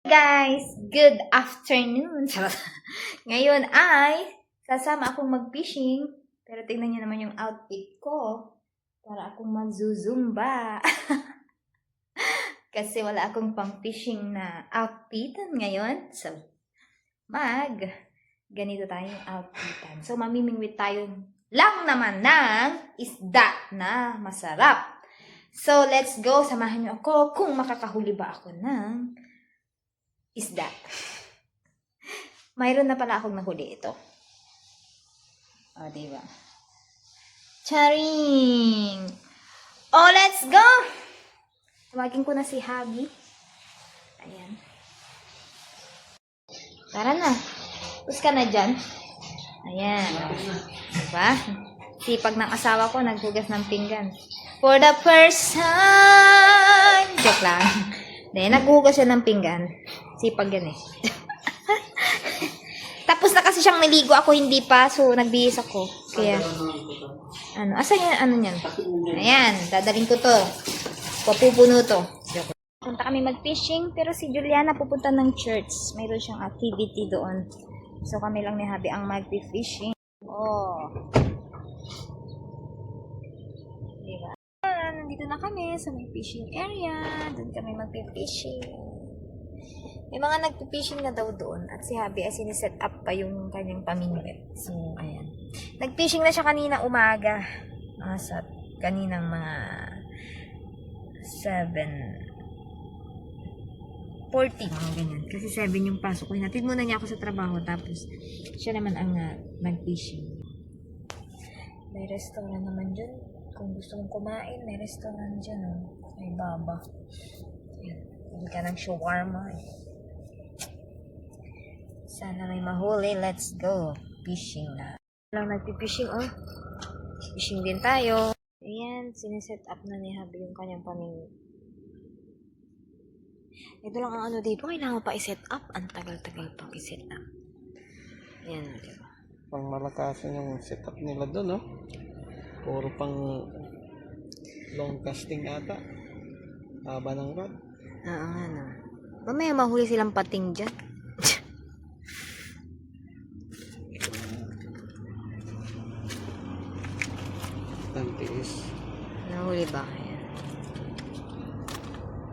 Guys, good afternoon. Ngayon ay sasama akong mag-fishing. Pero tingnan niyo naman yung outfit ko. Para akong mag-zumba. Kasi wala akong pang-fishing na outfit ngayon. So, ganito tayong outfitan. So, mamimingwit tayo lang naman ng isda na masarap. So, let's go. Samahan niyo ako kung makakahuli ba ako ng isda. Mayroon na pala akong nahuli ito. O, diba? Charing! Oh, let's go! Tawagin ko na si Habi. Ayan. Tara na. Pus ka na dyan. Ayan. Diba? Sipag ng asawa ko, naghugas ng pinggan. For the first time! Joke lang. Then, naghugas siya ng pinggan. Sipag yan eh. Tapos na kasi siyang niligo, ako hindi pa. So, nagbihis ako. Kaya, asan yan, yan? Ayan, dadaling ko to. Papupuno to. Punta kami mag-fishing, pero si Juliana pupunta ng church. Mayroon siyang activity doon. So, kami lang ni Habi ang mag-fishing. Oh. Diba? Nandito na kami sa may fishing area. Doon kami mag-fishing. May mga nag-fishing na daw doon. At si Habi ay siniset up pa yung kanyang pamingwit. So, ayan. Nag-fishing na siya kanina umaga. Sa kaninang mga 7:40, mga ganyan. Kasi 7 yung pasok ko. Hinatid muna niya ako sa trabaho. Tapos, siya naman ang nag-fishing. May restaurant naman dyan. Kung gusto mong kumain, may restaurant dyan. Oh. May baba. Ayan. Hindi ka ng shawarma. Sana may mahuli. Let's go. Fishing na. Lang nagpipishing, oh. Fishing din tayo. Ayan, siniset up na ni Habi yung kanyang pamingwit. Ito lang ang ano dito. Kailangan pa i-set up. Ang tagal-tagal pang i-set up. Ayan, diba? Pang malakasan yung setup nila doon, no? Puro pang long casting ata. Haba ng rod. Oo nga, no. Mamaya mahuli silang pating dyan. Tantiis. Nahuli ba kaya?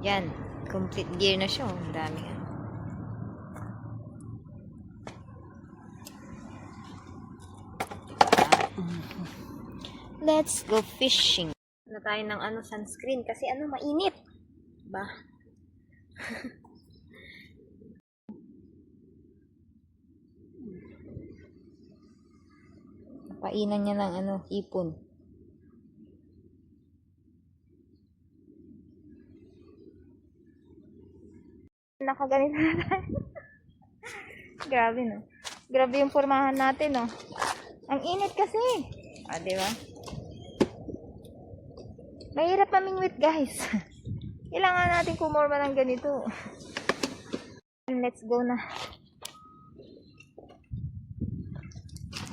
Yan. Complete gear na siya. Ang dami nga. Let's go fishing. Na tayo ng sunscreen kasi mainit. Ba? Painan niya ng ipon. Nakaganito na tayo. Grabe, no? Grabe yung formahan natin, no? Ang init kasi. Diba? Mahirap mamingwit, guys. Kailangan natin kumorma ng ganito. Let's go na.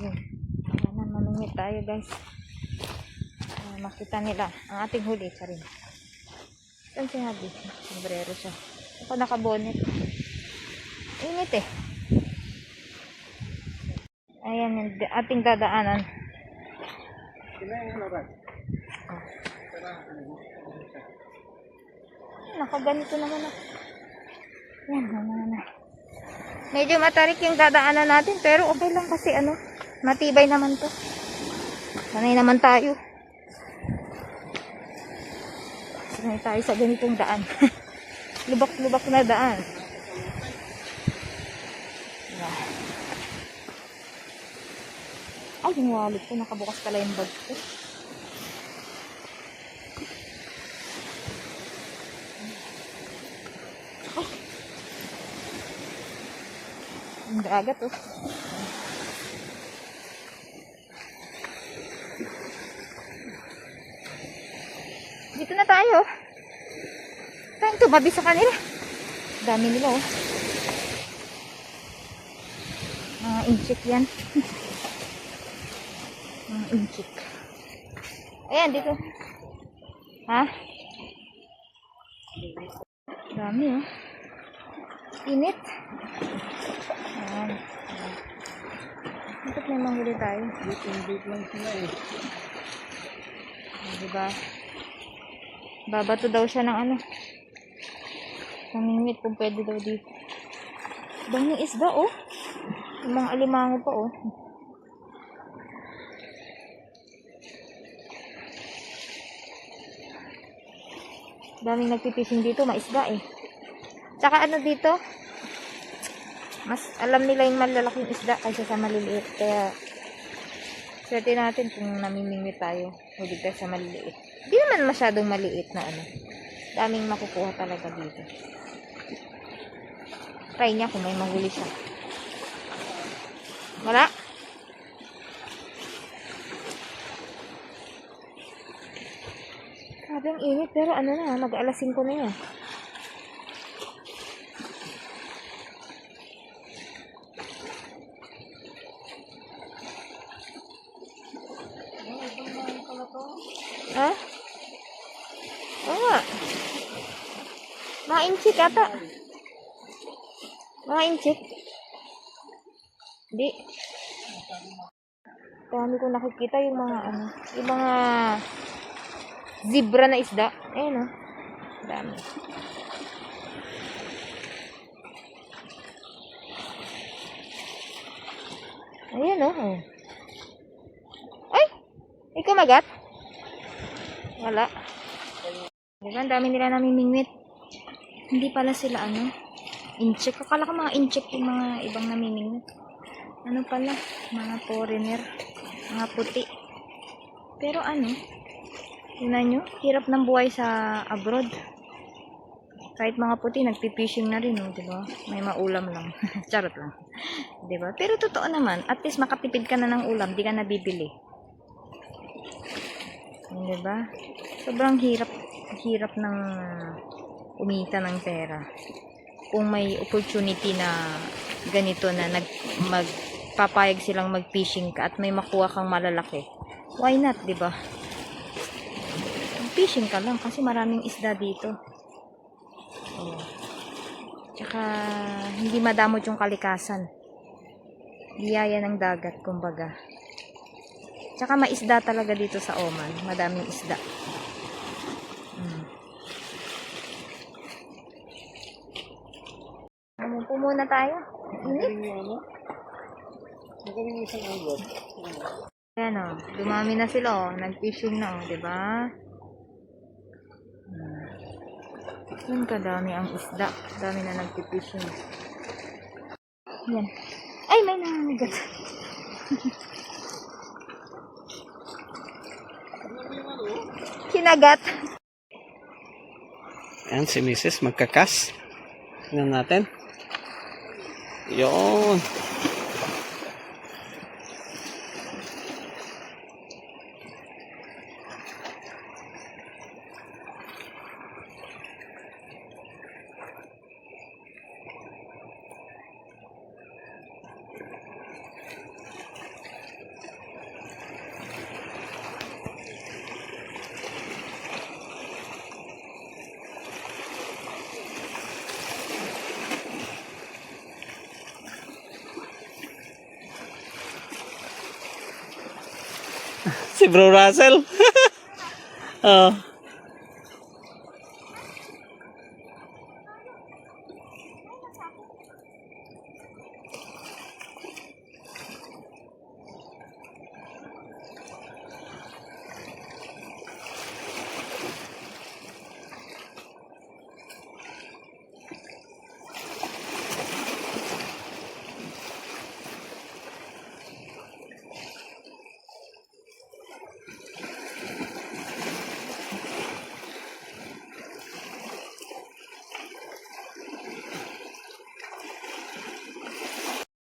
Ayan. Ayan, mamingwit tayo, guys. Makita nila ang ating huli. Charing. Saan si Habi? Sombrero siya. Ako nakabonet. Init eh. Ayan yung ating dadaanan. Nakaganito naman ako. Yan, na. Medyo matarik yung dadaanan natin, pero okay lang kasi matibay naman to. Sanay naman tayo. Sanay tayo sa ganitong daan. Lubak-lubak na daan. Ay, yung wallet ko. Nakabukas pala yung bag ko. Oh. Ang dagat, oh. Dito na tayo. Tayong tumabi sa kanila. Dami nila, oh. Mga inchik yan. Mga inchik. Ayan, dito. Ha? Dami, oh. Init. Ayan. Bakit may manghuli tayo? Bit lang sila eh. Diba? Babato daw siya ng ano. Namingwit kung pwede daw dito. Daming isda oh. Yung mga alimango pa oh. Daming nagpipishing dito, maisda eh. Tsaka ano dito, mas alam nila yung malalaking isda kaysa sa maliliit. Kaya, swerte natin kung namimingwit tayo. Huwag tayo sa maliliit. Hindi naman masyadong maliit na ano. Daming makukuha talaga dito. Try niya kung may mahuli siya. Wala? Grabe ang init, pero ano na, mag-alas 5 na yan. Ha? Oo nga. Mga inchik ata. Mga inchik. Di. Dami ko nakikita yung mga ano, yung mga zebra na isda. Ayun oh. Dami. Ayan oh. Ay! May kumagat? Wala. Diba? Ang dami nila namimingwit. Hindi pala sila ano. Incheck. Akala ko mga incheck yung mga ibang namimingwit. Ano pala? Mga foreigner. Mga puti. Pero ano? Tingnan nyo. Hirap ng buhay sa abroad. Kahit mga puti, nagpipishing na rin. Oh, diba? May maulam lang. Charot lang. Diba? Pero totoo naman. At least makatipid ka na ng ulam. Di ka nabibili. Diba? Sobrang hirap ng umita ng pera. Kung may opportunity na ganito na magpapayag silang mag-fishing ka at may makuha kang malalaki. Why not, diba? Fishing ka lang kasi maraming isda dito. Oh. Tsaka hindi madamot yung kalikasan. Biyaya ng dagat, kumbaga. Tsaka maisda talaga dito sa Oman. Madaming isda. Umupo muna tayo. Init. Magaling yung ano? Magaling yung isang anglot. Ayan o. Dumami na sila o. Nag-fishing na o. Diba? Yan kadami ang isda. Dami na nag-fishing. Yan. Ay, may nanganigat. Kinagat. Ayan si Mrs. magkakas. Tingnan natin. Yun. Si Bro Russell. Oh.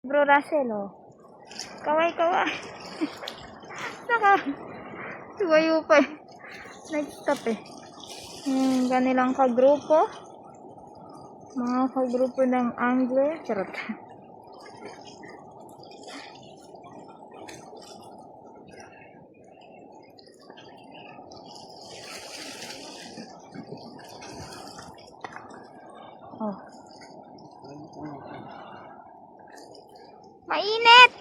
Bro Russell o. Kaway-kaway. Naka. Tuwayo pa eh. Nag-stop eh. Ganilang kagrupo. Mga kagrupo ng angler. Charot. Oh. Mainit!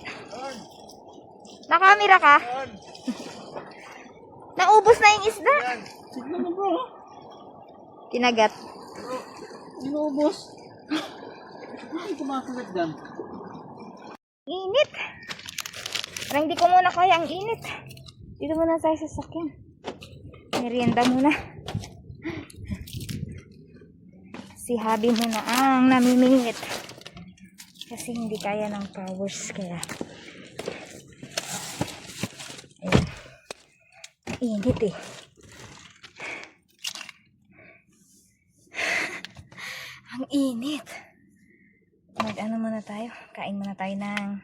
Nakamera ka? Naubos na yung isda. Tignan mo bro. Kinagat. Inubos. Ay, kumakagat dyan. Init. Parang di ko muna kaya ang init. Dito muna tayo sa sasakyan. Merienda muna. Si Habi muna ang namimingit. Kasi hindi kaya ng powers kaya. Ayan. Init eh. Ang init. Mag-ano muna tayo? Kain muna tayo ng...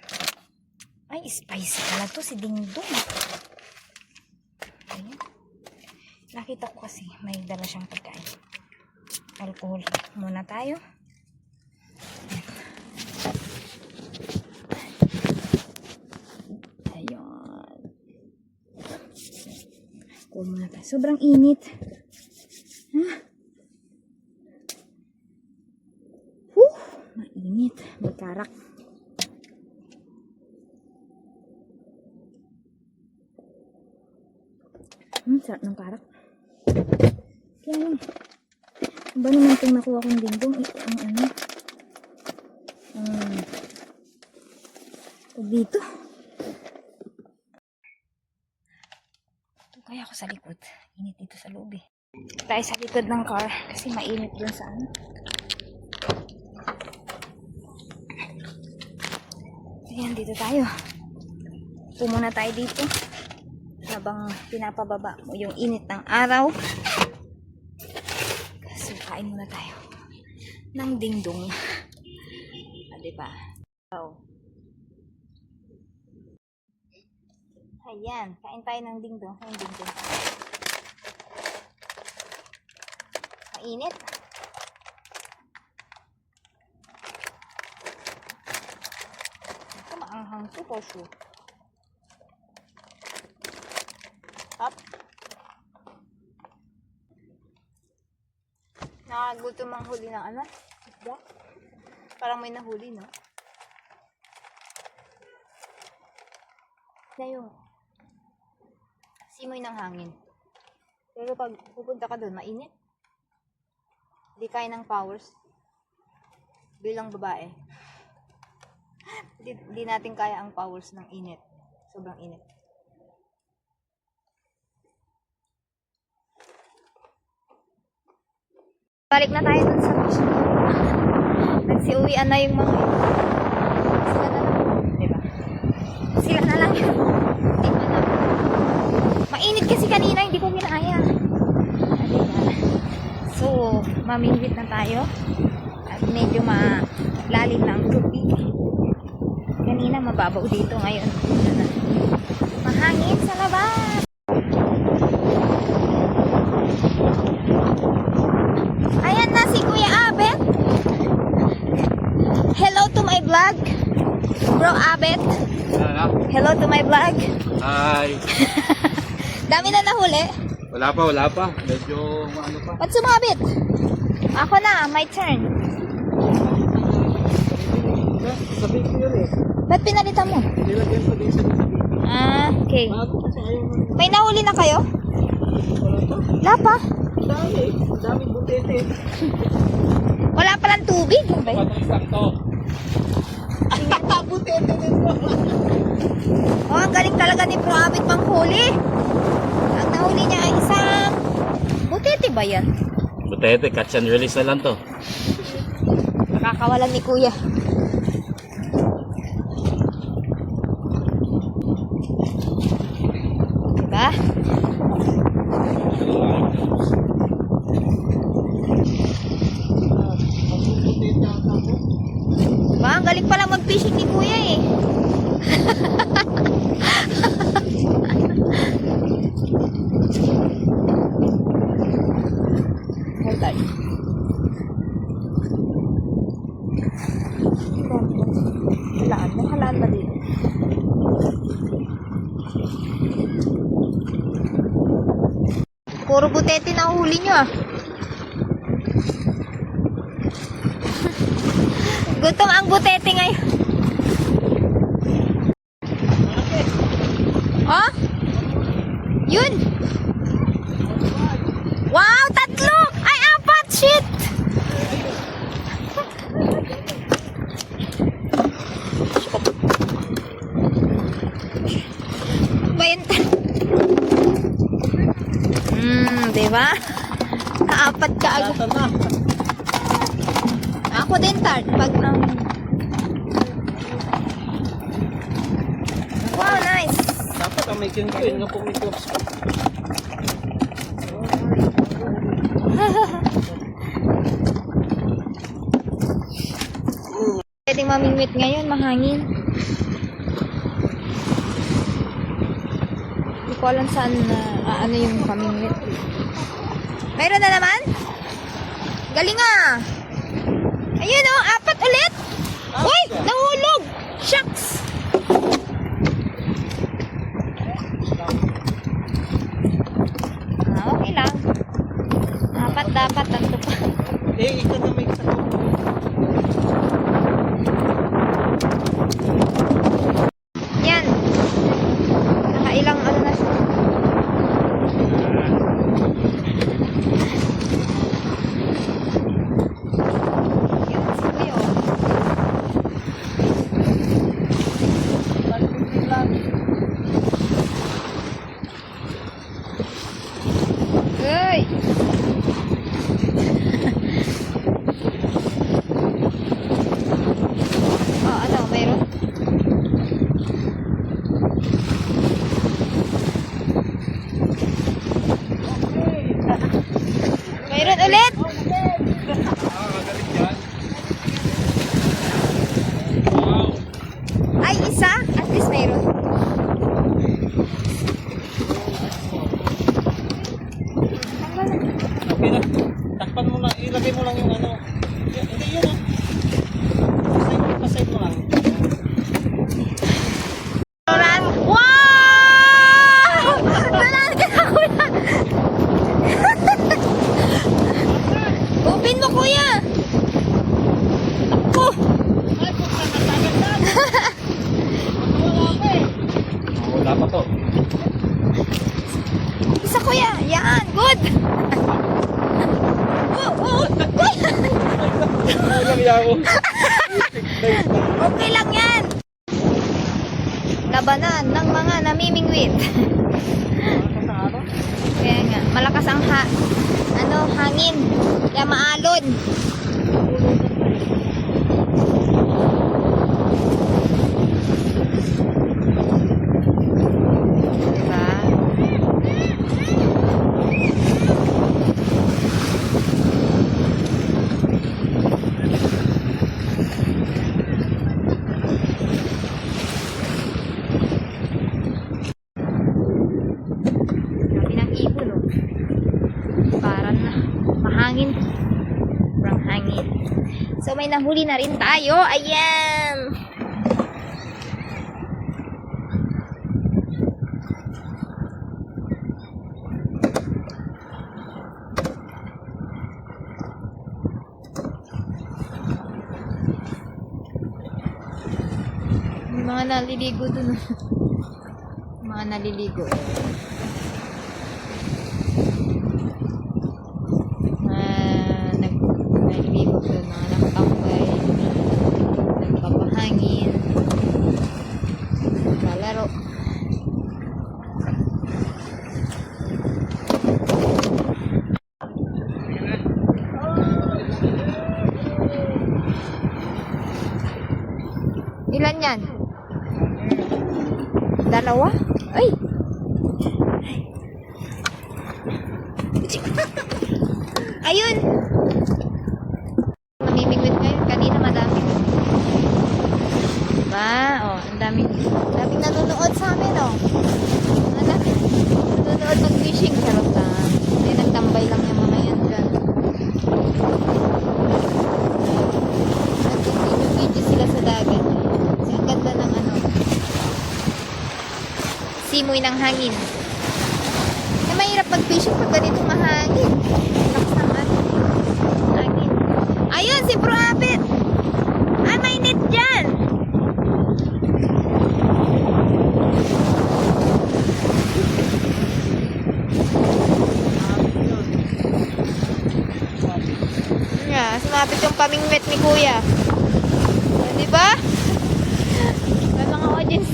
Ay, spicy pala to si Dingdong. Ayan. Nakita ko kasi may dala siyang pagkain. Alcohol muna tayo. Ayan. Alcohol muna tayo. Sobrang init. Mainit. May karak. Sarap ng karak. Kaya lang. Ba naman itong nakuha kong Dingdong? Ang ano? Dito. Ito kaya ako sa likod. Init dito sa loob eh. Tayo sa likod ng car kasi mainit dun sa ano. Ayan, dito tayo. Pumuna tayo dito. Habang pinapababa mo yung init ng araw. So, kain muna tayo. Ng Dingdong. Diba? Oh. Ayan, kain tayo ng Dingdong. Ng Dingdong. Mainit. Ito maanghang to for sure. Up. Nakagutom ang huli ng ano? Isda? Parang may nahuli, no? Na yung simoy ng hangin. Pero pag pupunta ka doon, mainit. Hindi kaya ng powers. Bilang babae. Hindi natin kaya ang powers ng init. Sobrang init. Balik na tayo dun sa mission. Nagsiuwian na yung mga yun. Sila na lang. Diba? Sila na lang yun. Hindi ko na. Mainit kasi kanina, hindi ko kinaya. Diba? So, mamingwit na tayo. At medyo malalim na ang tubig. Kanina mababaw dito, ngayon mahangin sa labas. Ayan na si Kuya Abet. Hello to my vlog. Bro Abet. Hello to my vlog. Hi. Dami na nahuli. Wala pa. Medyo ano pa. Ba't sumabit? Ako na, my turn. Sabi ko yun eh. Ba't pinalitan mo? Nilagyan ko din sa Okay. bago kasi ayaw mo. May nahuli na kayo? Wala pa. Wala pa. Dami butete. Wala palang tubig. Ano ba yun? Sakto. Butete nito. Oh, ang galing talaga ni Bro Abet manghuli. Ang nahuli niya ay isang butete ba yan? Butete, catch and release na lang to. Nakakawalan ni Kuya. Diba? Diba? Ang galing pala mag-fishing ni Kuya eh. Hold on. Halaan ba dito? Puro butete na huli nyo ah. Gutom ang butete ngayon. Diba? Naapat ka agad. Tata na. Ako din, Tart. Pag wow, nice. Dapat ang may kinkuin nga po may clubs pa. Pwedeng mamingwit ngayon, mahangin. Hindi ko alam saan ano yung pamingwit. Mayroon na naman? Galing ah! Ayun oh, 4 ulit! Uy! Nahulog! Shucks! Okay lang. 4 dapat, 3 pa. Ikaw na may isa. Yan. Nakailang ano na siya. Yun, si Kuya. Uy! Oh, ano, mayroon? Mayroon ulit! Ay, isa? At least mayroon. Okay na. Takpan mo lang. Ilagay mo lang yung ano. Hindi yun ah. Pasay mo lang. Run! Wow! Nalaan ka na, kuya! Open mo, kuya! Ako! Wala pa to. Isa, kuya! Yan! Good! Kuya! Okay lang yan! Labanan ng mga namimingwit. Kaya nga, malakas ang hangin. Kaya maalon. Diba? Sabi ng ibon, oh. Parang na mahangin. Sobrang hangin. So, may nahuli na rin tayo. Ayan! May mga naliligo dun. Mga naliligo. Naliligo dun. Mga nakatambay. Nagpapahangin. Naglalaro. Ilan yan? Dalawa? Ay! Ayun! Namimingwit ngayon. Kanina madami. Diba? Oh, ang daming nanonood sa amin, oh. Ang daming nanonood mag-fishing. Charot lang. Hindi, nagtambay lang yung mga yan dyan. Nag-video sila sa dagat. Kasi ang ganda ng ano. Simoy ng hangin. Eh, mahirap mag-fishing pag ganitong mahangin. Lakas ng ano. Hangin. Ayun, si Bro Abet! Ay, may net dyan! Yeah, sumapit yung pamingwit ni Kuya. Di ba? May mga audience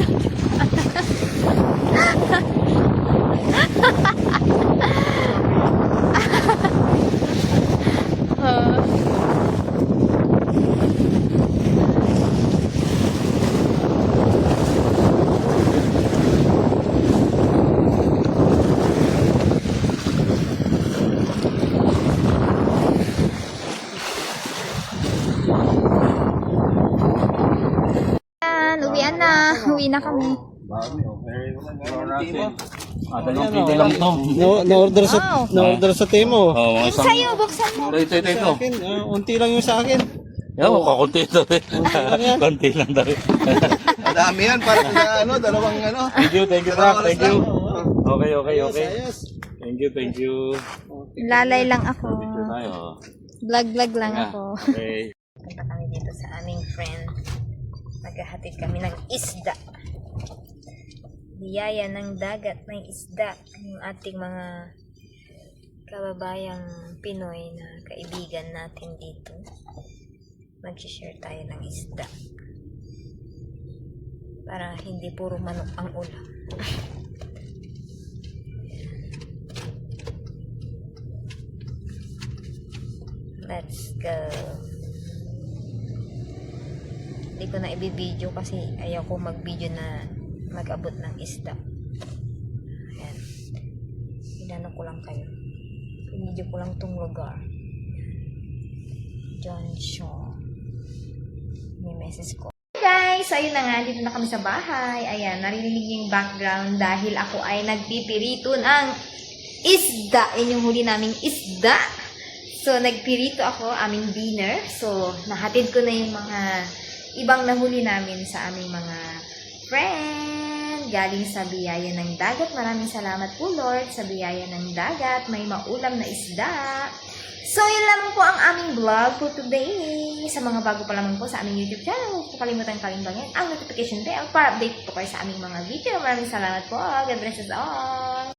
Ayan, uwian na. Uwi na kami. Dalawang kilo lang to. Na-order Wow. na-order sa Temo. Oh, mga Yung isang... sa'yo, buksan mo. Ito. Sa akin, unti lang yung sa akin. Yan, kakunti ito. Kunti lang daw. Madami yan, parang dalawang Thank you, Rock. Thank you. Okay. Ayos. Thank you. Lalay lang ako. Picture tayo. Vlog lang Nga. ako. Okay. Punta kami dito sa aming friend. Maghahatid kami ng isda. Biyaya ng dagat ng isda. Yung ating mga kababayang Pinoy na kaibigan natin dito. Mag-share tayo ng isda. Para hindi puro manok ang ulam. Let's go. Hindi ko na i-video kasi ayaw ko mag-video na mag-abot ng isda. Ayan. Inano ko lang kayo. I-video ko lang tong lugar. John Shaw. May message ko. Guys, ayun na nga. Dito na kami sa bahay. Ayan, narinig niyo yung background dahil ako ay nagpipirito ng isda. Yun yung huli naming isda. So, nagpirito ako, aming dinner. So, nahatid ko na yung mga ibang nahuli namin sa aming mga friend. Galing sa biyaya ng dagat. Maraming salamat po, Lord, sa biyaya ng dagat. May maulam na isda. So, yun lamang po ang aming vlog for today. Sa mga bago pa lamang po sa aming YouTube channel, huwag po kalimutan kalimbangin ang notification bell para update po kayo sa aming mga video. Maraming salamat po. God bless us all.